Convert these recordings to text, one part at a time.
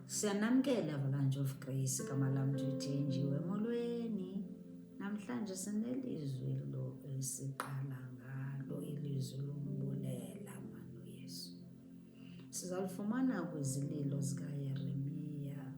Siyanamkela Avalanche of Grace, igama lam ndithenjiwe emolweni. Namhlanje sinelizwi lo esiqala ngalo, ilizwi lombulela manu Yesu. Sizalifumana kwizililo zikaYeremiya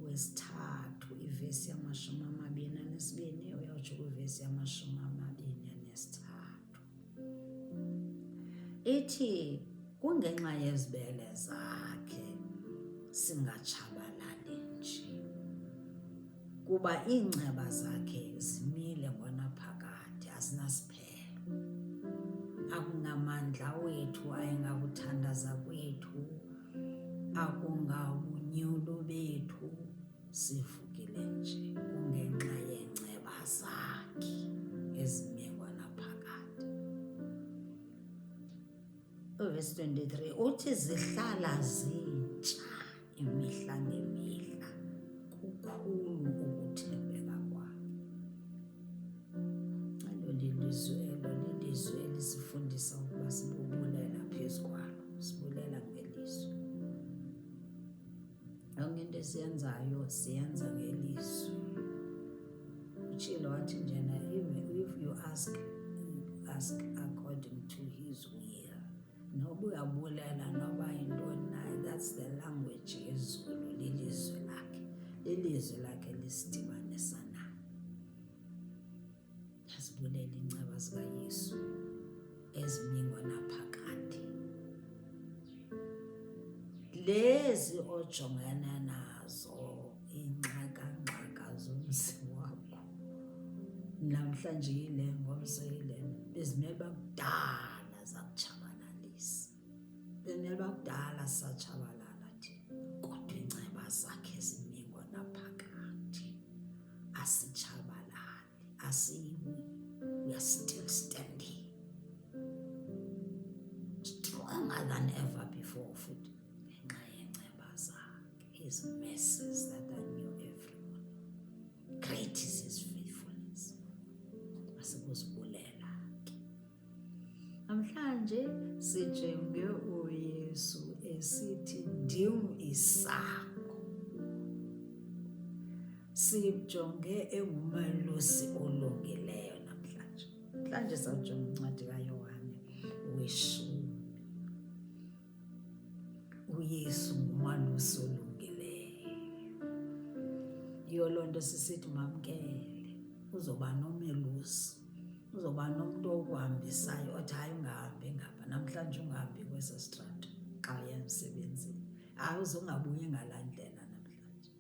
wesithathu, ivesi yamashumi amabini anesibini uyotsho kwivesi yamashumi amabini anesithathu. Ithi, kungenxa yezibele zakhe singatshabalali nje, kuba iinceba zakhe zimile ngonaphakade, azinasiphelo. Akungamandla wethu, ayingakuthandaza kwethu, akungabunyulu bethu, sivukile nje kungenxa yeenceba zakhe ezime ngonaphakade. Verse 23 uthi, zihlala zintsha imihla ngemihla, kukhulu ukuthembeka kwakhe. Lilizwi elisifundisa ukuba sibubulela phezu kwalo, sibulela ngelizwi. Yonke into esiyenzayo siyenza ngelizwi. Utshilo wathi njena, if you ask according to his will. Noba uyabulela noba yintoni nayo, that's the language yezulu, lilizwi lakhe. Lilizwi lakhe lisidibanisa naye. Asibulela iinceba zikaYesu ezimi ngonaphakade, lezi ojongene nazo, iingxaka zomzi wakho. Namhlanje yile, ngomso yile, bezimele bakudala zakutshabalalisa. Bezimele bakudala satshabalala thina, kodwa iinceba zakhe zimi ngonaphakade. Asitshabalali, asiwi, we are still standing, stronger than ever before futhi, ngenxa yeenceba zakhe. His mercies that are new every morning, great is his faithfulness. Asikuzibulela ke. Namhlanje sijonge uYesu esithi, ndim isango. Sijonge engumelusi olungileyo namhlanje. Namhlanje sawujonga uncwadi kaYohane weshumi. uYesu ngumalusi olungileyo. Yiyo loo nto sisithi mamkele, uzoba nomelusi, uzoba nomntu okuhambisayo othi hayi ungahambi ngapha, namhlanje ungahambi kwesi strato xa uya emsebenzini. Hayi uzungabuyi ngalaa ndlela namhlanje.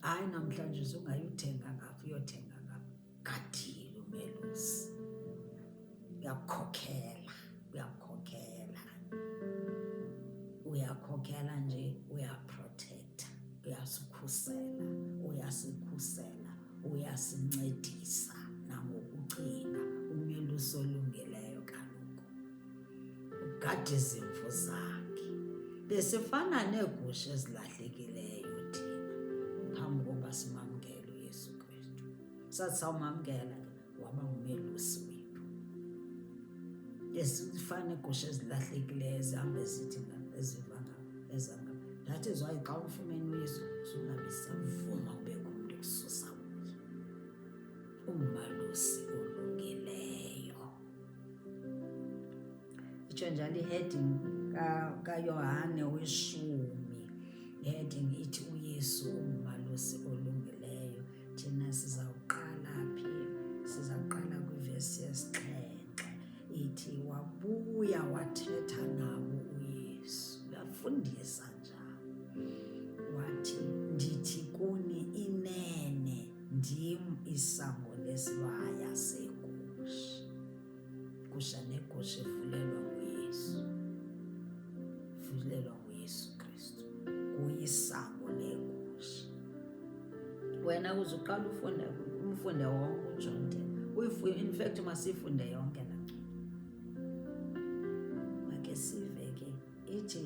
Hayi namhlanje uzungayothenga ngapha, uyothenga ngapha. Gadile umelusi, uyakukhokhela, uyakhokhela nje, uyaprotecta, uyasikhusela, uyasincedisa nangokucinga. Umelusi olungileyo kaloku ugada izimvu zakhe. Besifana neegusha ezilahlekileyo thina phambi kokuba simamkele uYesu Kristu. Sathi sawumamkela ke waba ngumelusi wethu. Esifana iigusha ezilahlekileyo ezihambe zithi eziva ngapha, eza ngapha. That is why xa ufumene uYesu sungabi savuma kubekho umntu kususa kuye. Umalusi olungileyo. Itsho njalo i-heading kaYohane weshumi, i-heading ithi uYesu ungumalusi olungileyo. Thina sizawuqala phi? Sizawuqala kwivesi yesixhenxe. Ithi, wabuya wathetha nabo uYesu. Uyafundisa njalo. Wathi, ndithi kuni inene, ndim isango lesibaya segusha. Igusha negusha ifulelwa nguYesu. Ifulelwa nguYesu Kristu. Kuyisango legusha. Wena uzuqala umfunde wonke uJohn 10. In fact masifunde yonke laa ncwadi. Make sive ke, ithi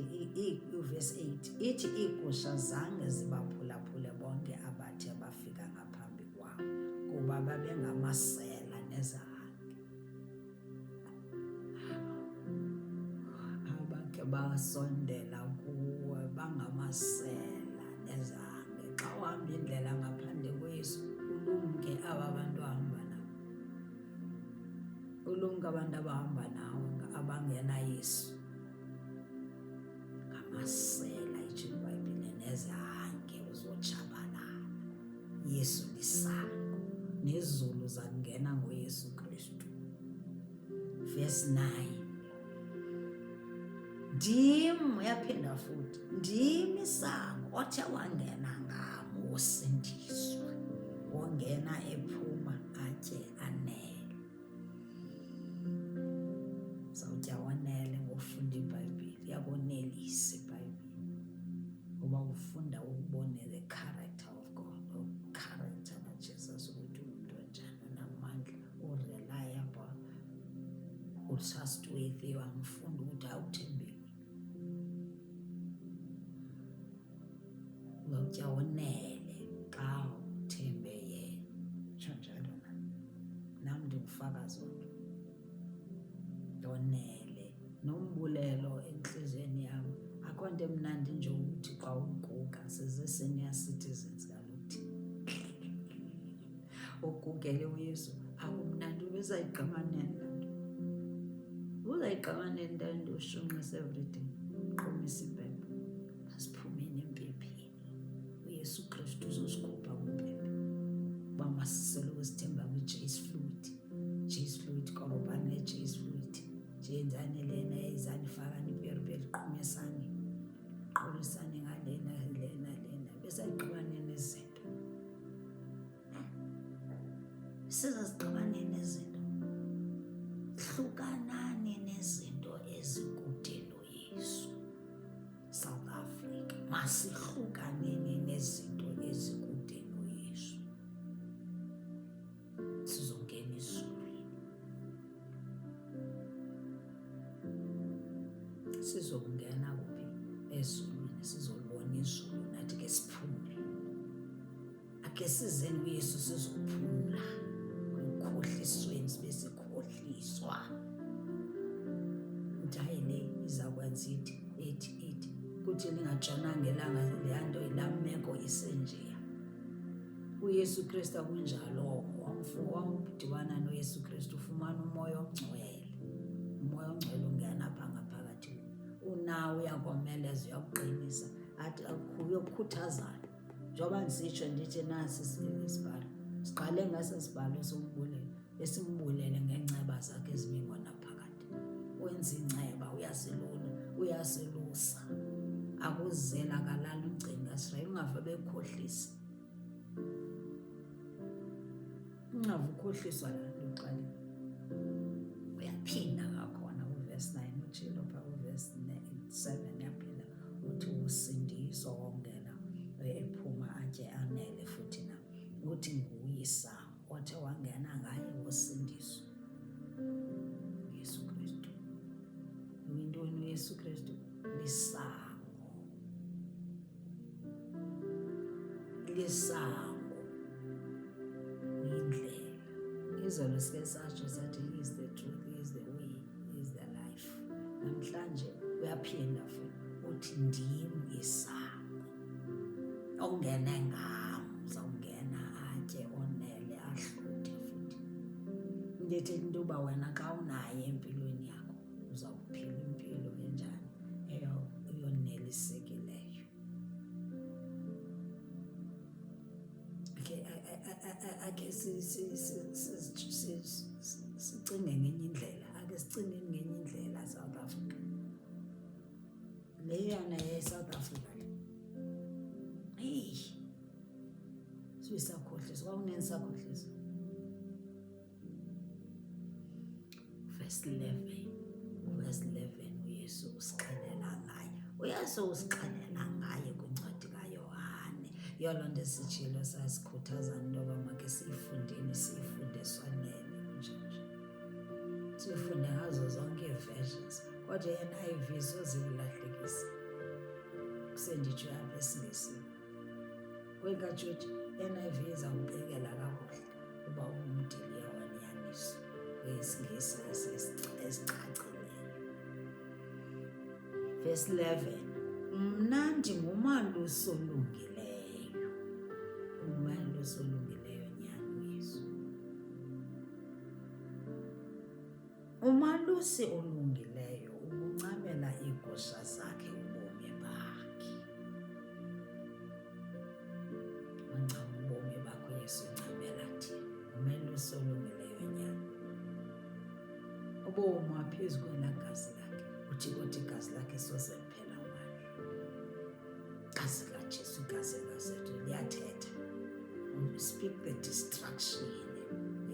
verse 8, ithi iigusha zange zibaphulaphule bonke abathi abafika ngaphambi kwabo, kuba babengamasela nezahange. Abakhe basondela kuwe bangamasela Kulumka abantu abahamba nawe abangena Yesu ngamasela, itsho iBhayibhile, nezange uzotshabalala. Yesu lisango, nezulu zakungena ngoYesu Kristu. Verse 9, ndim, uyaphinda futhi, ndim isango, othe wangena ngam wosindiswa, wongena ephuma atye anele. Zawutya wanele ngofunda iBhayibhile, iyakonelisa iBhayibhile, ngoba ufunda ukubone the character of God, character kaJesus, ukuthi umuntu onjani, unamandla, ureliable, utrustworthy, wangifunda ukuthi awuthembeki. Uzawutya wonele xa uthembe yena. Tsho njalo nam ndingufaka zonke. Ndonele nombulelo entliziyweni yam. Akho nto emnandi nje ukuthi xa uguga, size-senior citizens kaloku. Ugugele uYesu akumnandi, ubezayigqama nini laa nto? Uzayigqama nini into nto ushunqisa everyday, uqhumisa impepho? Masiphumeni empepheni. uYesu Kristu uzosikhupha kwimpepho. Uba masisoloko sithemba kwi-Jesu fluid. Jesu fluid, korobhani ne-Jesu fluid. Njenzani lena ezanifakani iperiperi, qhumisani, qolisani ngalena lena. Besayigqiba nini izinto? Sizazigqiba nini izinto? Hlukanani nezinto ezikude noYesu. South Africa, masihlukaneni nezinto ezikude noYesu. Sizongena ezulwini. Sizongena kuphi? Ezulwini, sizolibona izulu, nathi ke siphumle. Ake sizeni uYesu sizophumla ekukhohlisweni, sibe sikhohliswa. Ntayi le izakwenza ithi kuthi lingajonanga elanga leya nto, laa meko isenjeya. uYesu Kristu akunjalo. Wamdibana noYesu Kristu ufumana umoya ongcwele. Umoya ongcwele ungena phaa ngaphakathi. Unawo, uyakomeleza, uyakuqinisa, athi uyokukhuthazana. Njengoba ndisitsho ndithi nasi isibhalo, siqale ngase sibhalo sombulelo, esimbulele ngeenceba zakhe ezibingo naphakade. Wenza inceba, uyasilula, uyasilusa, akuzela kalala ugcinga Israyeli. Ungave bekhohlisa, ungave ukhohliswa laa nto uqalile. Uyaphinda ngakhona uverse 9 utshilo phaa uverse 7, yaphinda uthi usindiswa, wongena ephuma atye anele. Futhi na uthi nguye isango, othe wangena ngaye wosindiswa. uYesu Kristu uyintoni? uYesu Kristu lisango, lisango, uyindlela. Izolo sike satsho sathi he is the truth, he is the way, he is the life. Namhlanje uyaphinda futhi uthi ndim isango, ongene ngam uzawungena atye onele ahluthe. Futhi ndithi into yoba wena xa unaye empilweni yakho uzawuphila impilo enjani, eyonelisekileyo. Ake sicinge ngenye indlela, ake sicingeni ngenye indlela. South Africa leyana ye-South Africa le, heyi, sibe sakhohliswa. Kwakunini sakhohliswa? Verse 11, uYesu usixelela ngaye. uYesu usixelela ngaye kwincwadi kaYohane. Yiyo loo nto sitshilo sasikhuthazana into yoba makhe siyifundeni, siyifunde sonele kunjanje. Siyifunde ngazo zonke ii-versions, kodwa i-NIV sozililahlekisa. Kusenditsho apha esiNgesini. Kwenkatshuthi i-NIV izawubekela kakuhle uba ungumdiliya wanyaniso kwesiNgesi esicacileyo. Verse 11, mna ndingumalusi olungileyo. Umalusi olungileyo nyani uYesu. Umelusi olungileyo ubuncamela iigusha zakhe ubomi bakhe. Wancama ubomi bakho Yesu uncamela thina. Umelusi olungileyo nyana. Ubomi waphezu kwelaa gazi lakhe. Uthi kodwa igazi lakhe soze liphela amandla. Igazi likaJesu, igazi likaZethu liyathetha. We speak the destruction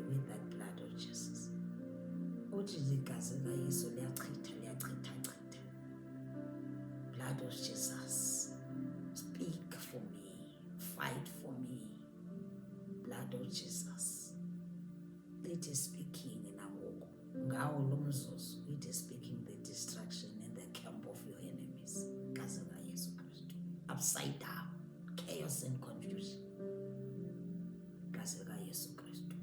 with that blood of Jesus. Uthi igazi likaYesu liyachitha. Blood of Jesus, speak for me, fight for me. Blood of Jesus, it is speaking nangoku. Ngawo lo mzuzu, it is speaking the destruction in the camp of your enemies. Igazi likaYesu Kristu, upside down, chaos and confusion. Igazi likaYesu Kristu.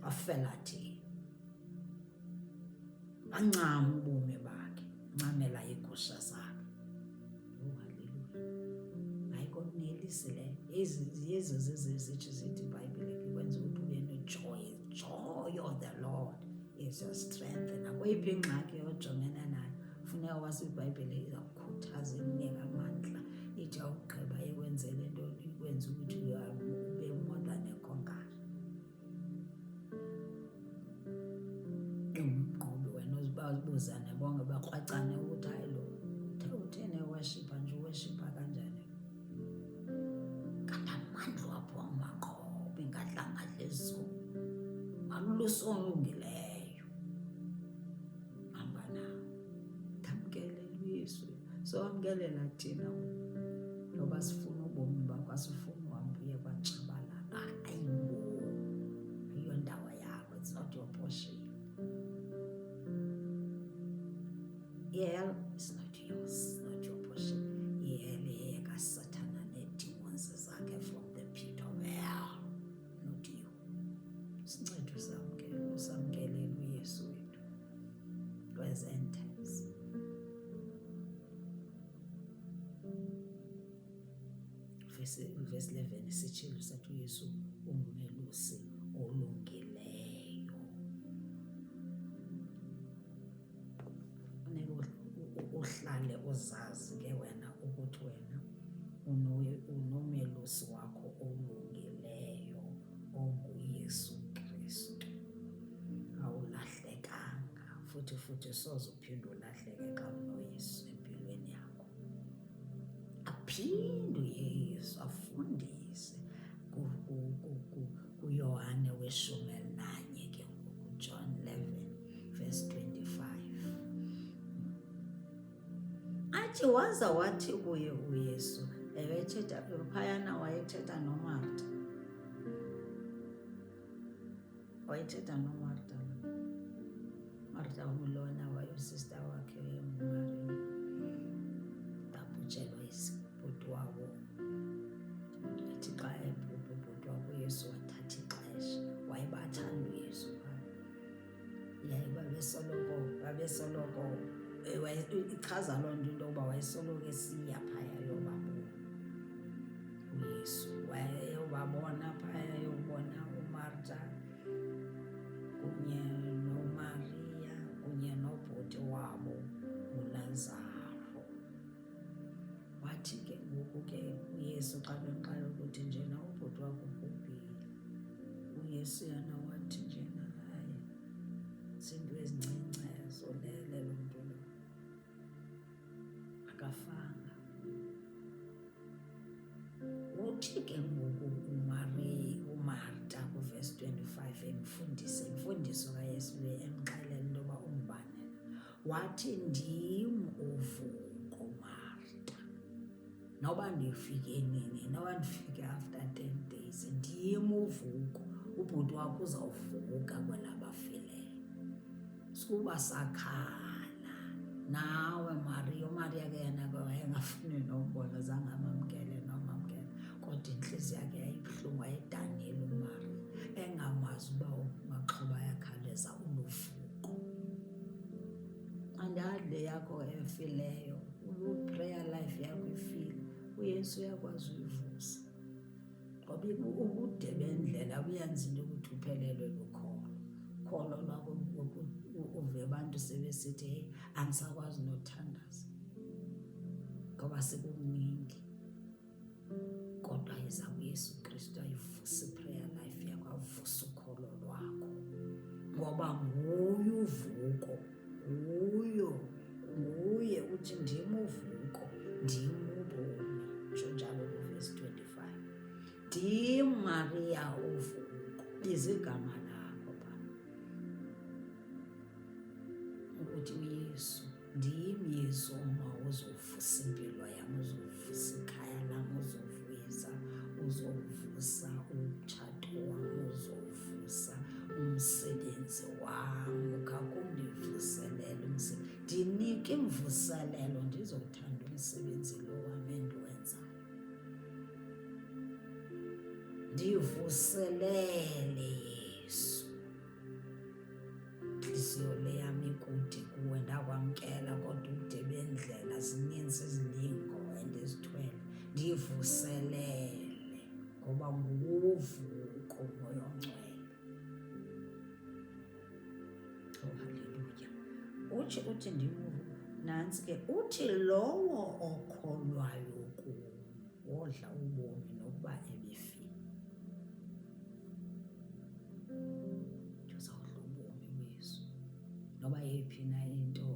Wafela thina. Wancama ubomi bakhe, ncamela iigusha zakhe. Oh, haleluya. Hayi konelisi le. Yezo zithi iBhayibhile kwenza ukuthi ube nejoy. Joy of the Lord is your strength. Nakweyiphi ingxaki ojongene nayo, funeka wazi iBhayibhile izakukhuthaza ikunika amandla. Ithi awugqiba ekwenzele into ikwenza ukuthi ube more than a conqueror. Bazibuzane bonke bakrwacane ukuthi hayi lo utheni worshipha nje worshipha kanjani. Kanti amandla wapho amaqobo ingadlangadla ezulu. Malulusi olungileyo. Hamba nawe. Tamkele uYesu. So amkelela thina ngoba sifuna ubomi bakho, asifuni uhambe uye kwatshabalala. Ayiyo ndawo yakho. It's not your portion. Hell is not yours, not your portion. Hell kaSathana needemons zakhe from the pit of hell, not you. Sincede usamkele uYesu wethu kwezi end times. Verse 11 sitshilo sathi uYesu ungumelusi olungileyo. Uhlale uzazi ke wena ukuthi wena unomelusi wakho olungileyo onguYesu Kristu. Awulahlekanga futhi soze uphinde ulahleke xa unoYesu empilweni yakho. Aphinde uYesu afundise kuYohane we-11 ke ngoku, John 11 verse 25. Athi waza wathi kuye uYesu, ewethetha phayana wayethetha noMarta. Wayethetha noMarta. Marta umlona wayesister wakhe uMaria. Babutshelwa isibhuti wabo. Athi xa ebhubha ubhuti wabo uYesu wathatha ixesha. Wayebathanda uYesu phaa. Yaye babesoloko ichaza loo nto into yokuba wayesoloko esiya phaya yobabona uYesu. Wayeyobabona phaya yobona uMarta kunye noMaria kunye nobhuti wabo uLazaro. Wathi ke ngoku ke uYesu xa beqala ukuthi njena ubhuti wakho ubhubhile, uYesu yena wathi njena hayi zinto ezincinci zolele lo mntu lo akafanga. Uthi ke ngoku uMarta kuvesi 25 emfundisa imfundiso kaYesu le emxelela into yoba ungubani. Wathi ndim uvuko Marta, noba ndifike nini, noba ndifike after 10 days, ndim uvuko. Ubhuti wakho uzawuvuka kwelabafileyo. Sukuba sakhala nawe Maria. uMaria ke yena ke wayengafuni nombona, zange amamkele nomamkele, kodwa intliziyo yakhe yayibuhlungu, wayedanile uMaria engamazi uba umaxhoba ayakhawuleza uluvuko. Andadle yakho efileyo, prayer life yakho ifile, uYesu uyakwazi uyivusa. Ngoba ubude bendlela buyenza into ukuthi uphelelwe lukholo. ukholo lwakho uve abantu sebesithi hey angisakwazi nothandaza ngoba sekukuningi. Kodwa yiza kuYesu Kristu ayivusa iprayer life yakho, avusa ukholo lwakho, ngoba nguye uvuko, nguye uthi ndim uvuko ndim ubomi, tsho njalo kuverse 25. Ndim Maria uvuko, biza igama lakho Baba ukuthi uYesu, ndim Yesu uma uzovusa impilo yam, uzovusa ikhaya lam, uzovusa umtshato wam, uzovusa umsebenzi wam, ukakundivuselele umsebenzi. Ndinike imvuselelo ndizothanda umsebenzi lo wam endiwenzayo. Ndivuselele Yesu, intliziyo le yam ikude kuwe, ndakwamkela kodwa ude bendlela zininzi izilingo endizithwele. Ndivuselele ngoba nguvuko Moya Ongcwele. Oh haleluya. Uthi ndimuvuko. Nantsi ke uthi lowo okholwayo kuwo wodla ubomi nokuba ebefile. Uzawudla ubomi uYesu noba yeyiphi na into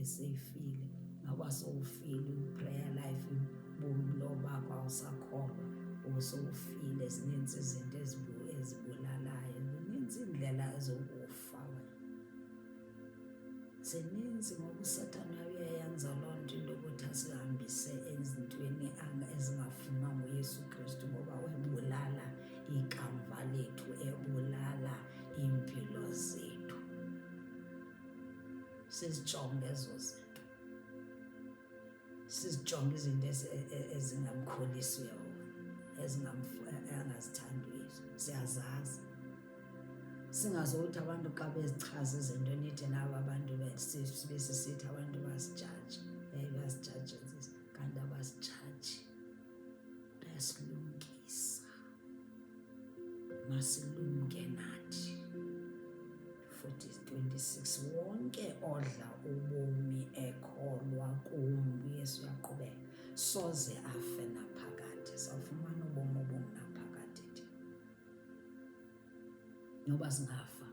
eseyifile, noba sowufile i-prayer life, ubomi lo bakho awusakholwa, usowufile, zininzi izinto ezibulalayo, zininzi iindlela zokufa wena. Zininzi ngoba uSathane uyayenza loo nto into yokuthi asihambise ezintweni ezingafunwa nguYesu Kristu, ngoba ebulala ikamva lethu, ebulala iimpilo zethu. Sizijonge ezo zinto, sizijonge izinto ezingamkholisi Yehova, angazithandi uYesu, siyazazi. Singazothi abantu xa bezichaza izinto nithi naba abantu sibe sisithi abantu basijaji, basijaji kanti abasijaji, bayasilumkisa. Masilumke nathi. 26 wonke odla ubomi ekholwa kum, uYesu uyaqhubeka, soze afe naphakade. Sawufumana ubomi obungunaphakade thina, noba singafa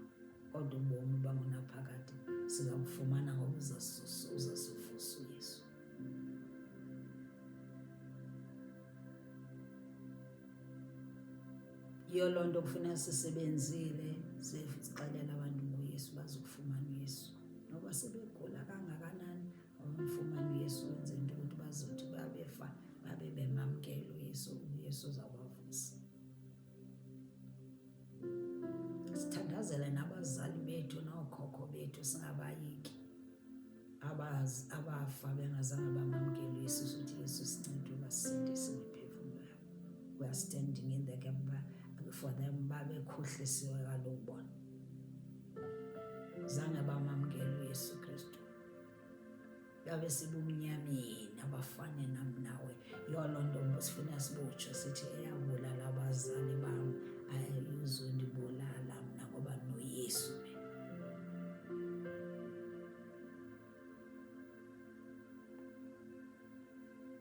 kodwa ubomi bangunaphakade sizabufumana ngoba uzasivusa uYesu. Yiyo loo nto kufuneka sisebenzile, sixelela abantu ngoYesu bazokufumana uYesu, noba sebegula kangakanani, umfumane uYesu wenze into ukuthi bazothi babefa babe bemamkela uYesu, uYesu uzawubavusa. Sithandazele nabazali bethu nookhokho bethu, singabayiki abafa bengazange bamamkela uYesu, sithi Yesu sincede ubasindise imiphefumlo yabo. We are standing in the gap for them, babekhohlisiwe kaloku bona, zange bamamkela uYesu Kristu, babe sebumnyameni abafane nam nawe. Yiyo loo nto sifuna sibotsho sithi eyabulala abazali bam ayuzundibulala mna ngoba noYesu.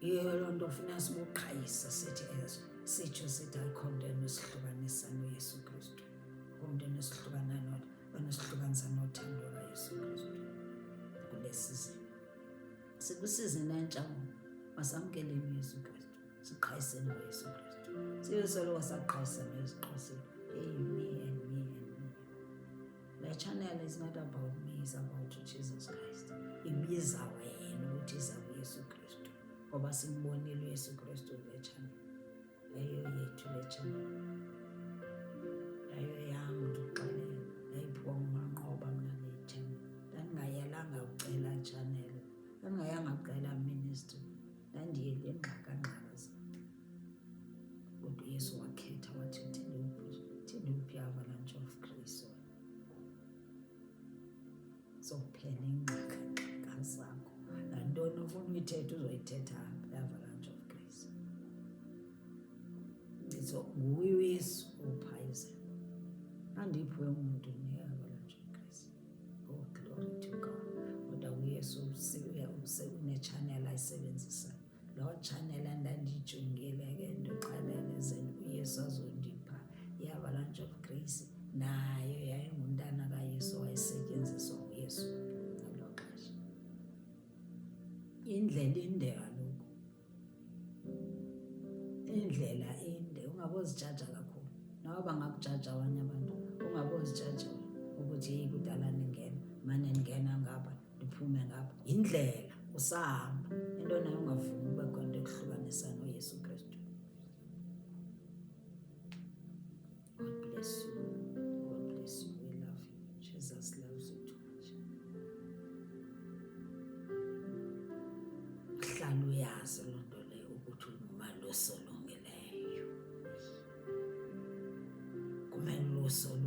Yiyo loo nto funeka sibuqhayisa sithi ezo, sitsho sithi ayikho nto enosihlukanisa noYesu Kristu, umntu onosihlukanisa nothando lwaYesu Kristu kule sizini. Sikwisizini entsha, masamkeleni uYesu Kristu, siqhayiseni ngoYesu Kristu, siyosoloko saqhayisa nezixhosini. Hey, me and me and me. Le channel is not about me, it's about Jesus Christ. Ibiza wena ukuthi iza kuYesu Kristu, ngoba simbonile uYesu Kristu le channel. Leyo yethu le channel, leyo yam ndikuxelela, yayiphiwa nguManqoba mna le channel. Ndandingayelanga ucela channel, ndandingayanga ucela ministry, ndandiyele ngxaka zam. Kodwa uYesu wakhetha wathi thinduphi avalanche of grace. Zophela ingxaka zakho, nantoni ufuna uyithetha uzoyithetha apha, avalanche of grace. So nguye uYesu uphayize, andiphiwe umuntu ne-avalanche channel ayisebenzisayo. Loo channel endandiyijongile ke ndoxelele zeni uYesu azondipha i-Avalanche of Grace, nayo yayingumntana kaYesu wayesetyenziswa nguYesu ngelo xesha. Indlela inde kaloku, indlela inde, ungabozijaja kakhulu. Nawe bangakujaja abanye abantu, ungabozijaja ukuthi yeyi kudala ndingena, mane ndingena ngapha ndiphume ngapha. Yindlela usahamba, into nayo ungavumi ube khona ekuhlukanisa noYesu Kristu. God bless you. God bless you. We love you. Jesus loves you too much. Hlala uyazi loo nto leyo ukuthi ungumali osolungileyo. Kumele usolungileyo.